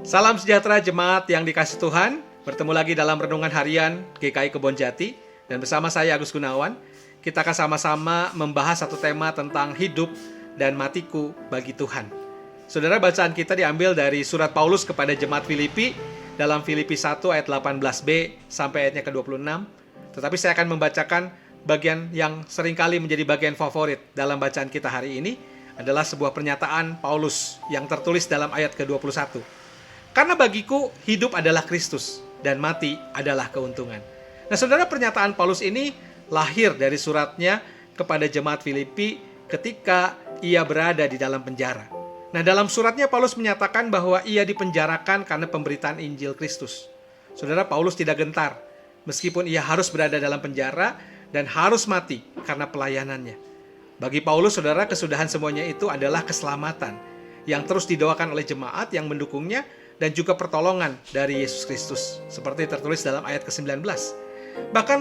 Salam sejahtera jemaat yang dikasih Tuhan. Bertemu lagi dalam Renungan Harian GKI Kebonjati. Dan bersama saya Agus Gunawan, kita akan sama-sama membahas satu tema tentang hidup dan matiku bagi Tuhan. Saudara, bacaan kita diambil dari surat Paulus kepada jemaat Filipi dalam Filipi 1 ayat 18b sampai ayatnya ke-26. Tetapi saya akan membacakan bagian yang seringkali menjadi bagian favorit dalam bacaan kita hari ini, adalah sebuah pernyataan Paulus yang tertulis dalam ayat ke-21. Karena bagiku hidup adalah Kristus dan mati adalah keuntungan. Nah, saudara, pernyataan Paulus ini lahir dari suratnya kepada jemaat Filipi ketika ia berada di dalam penjara. Nah, dalam suratnya Paulus menyatakan bahwa ia dipenjarakan karena pemberitaan Injil Kristus. Saudara, Paulus tidak gentar meskipun ia harus berada dalam penjara dan harus mati karena pelayanannya. Bagi Paulus, saudara, kesudahan semuanya itu adalah keselamatan yang terus didoakan oleh jemaat yang mendukungnya dan juga pertolongan dari Yesus Kristus, seperti tertulis dalam ayat ke-19. Bahkan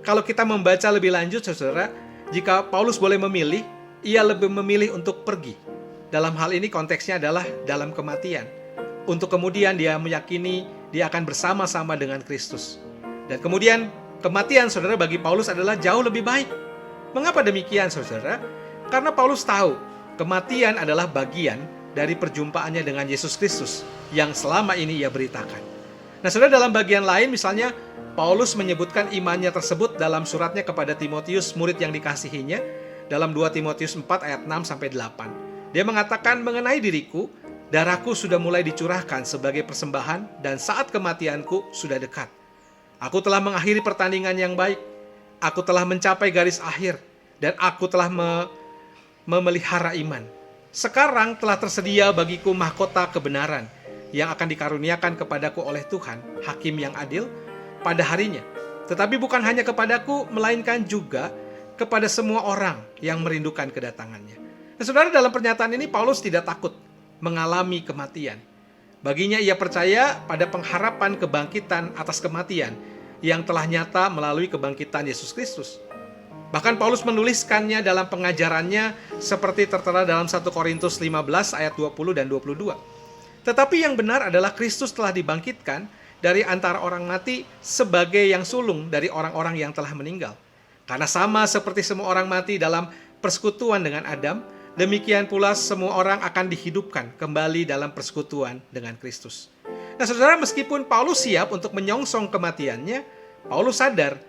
kalau kita membaca lebih lanjut, saudara, jika Paulus boleh memilih, ia lebih memilih untuk pergi. Dalam hal ini konteksnya adalah dalam kematian, untuk kemudian dia meyakini dia akan bersama-sama dengan Kristus. Dan kemudian kematian, saudara, bagi Paulus adalah jauh lebih baik. Mengapa demikian, saudara? Karena Paulus tahu kematian adalah bagian dari perjumpaannya dengan Yesus Kristus yang selama ini ia beritakan. Nah, saudara, dalam bagian lain misalnya Paulus menyebutkan imannya tersebut dalam suratnya kepada Timotius, murid yang dikasihinya, dalam 2 Timotius 4 ayat 6-8. Dia mengatakan, mengenai diriku, darahku sudah mulai dicurahkan sebagai persembahan dan saat kematianku sudah dekat. Aku telah mengakhiri pertandingan yang baik, aku telah mencapai garis akhir, dan aku telah memelihara iman. Sekarang telah tersedia bagiku mahkota kebenaran yang akan dikaruniakan kepadaku oleh Tuhan, Hakim yang adil, pada harinya. Tetapi bukan hanya kepadaku, melainkan juga kepada semua orang yang merindukan kedatangannya. Nah, saudara, dalam pernyataan ini Paulus tidak takut mengalami kematian. Baginya ia percaya pada pengharapan kebangkitan atas kematian yang telah nyata melalui kebangkitan Yesus Kristus. Bahkan Paulus menuliskannya dalam pengajarannya seperti tertera dalam 1 Korintus 15 ayat 20 dan 22. Tetapi yang benar adalah Kristus telah dibangkitkan dari antara orang mati sebagai yang sulung dari orang-orang yang telah meninggal. Karena sama seperti semua orang mati dalam persekutuan dengan Adam, demikian pula semua orang akan dihidupkan kembali dalam persekutuan dengan Kristus. Nah, saudara, meskipun Paulus siap untuk menyongsong kematiannya, Paulus sadar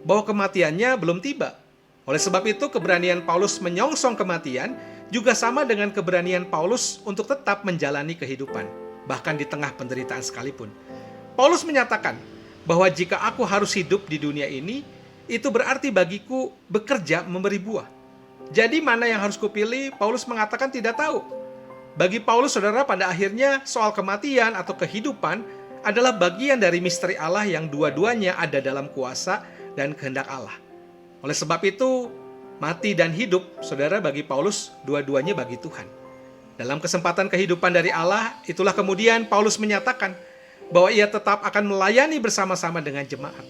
bahwa kematiannya belum tiba. Oleh sebab itu, keberanian Paulus menyongsong kematian juga sama dengan keberanian Paulus untuk tetap menjalani kehidupan, bahkan di tengah penderitaan sekalipun. Paulus menyatakan bahwa jika aku harus hidup di dunia ini, itu berarti bagiku bekerja memberi buah. Jadi mana yang harus kupilih? Paulus mengatakan tidak tahu. Bagi Paulus, saudara, pada akhirnya soal kematian atau kehidupan adalah bagian dari misteri Allah yang dua-duanya ada dalam kuasa dan kehendak Allah. Oleh sebab itu, mati dan hidup, saudara, bagi Paulus, dua-duanya bagi Tuhan. Dalam kesempatan kehidupan dari Allah, itulah kemudian Paulus menyatakan bahwa ia tetap akan melayani bersama-sama dengan jemaat.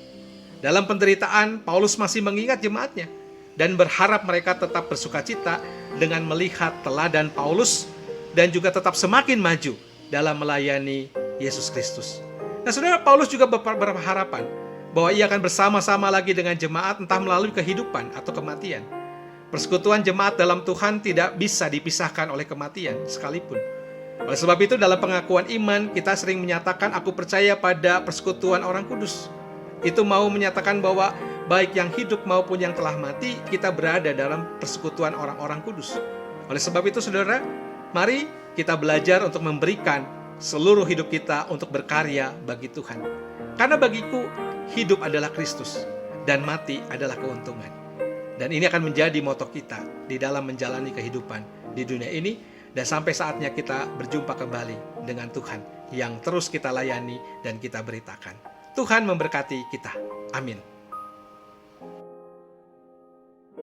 Dalam penderitaan, Paulus masih mengingat jemaatnya dan berharap mereka tetap bersukacita dengan melihat teladan Paulus dan juga tetap semakin maju dalam melayani Yesus Kristus. Nah, saudara, Paulus juga berharapan bahwa ia akan bersama-sama lagi dengan jemaat entah melalui kehidupan atau kematian. Persekutuan jemaat dalam Tuhan tidak bisa dipisahkan oleh kematian sekalipun. Oleh sebab itu, dalam pengakuan iman kita sering menyatakan aku percaya pada persekutuan orang kudus. Itu mau menyatakan bahwa baik yang hidup maupun yang telah mati, kita berada dalam persekutuan orang-orang kudus. Oleh sebab itu, saudara, mari kita belajar untuk memberikan seluruh hidup kita untuk berkarya bagi Tuhan. Karena bagiku hidup adalah Kristus dan mati adalah keuntungan. Dan ini akan menjadi moto kita di dalam menjalani kehidupan di dunia ini dan sampai saatnya kita berjumpa kembali dengan Tuhan yang terus kita layani dan kita beritakan. Tuhan memberkati kita. Amin.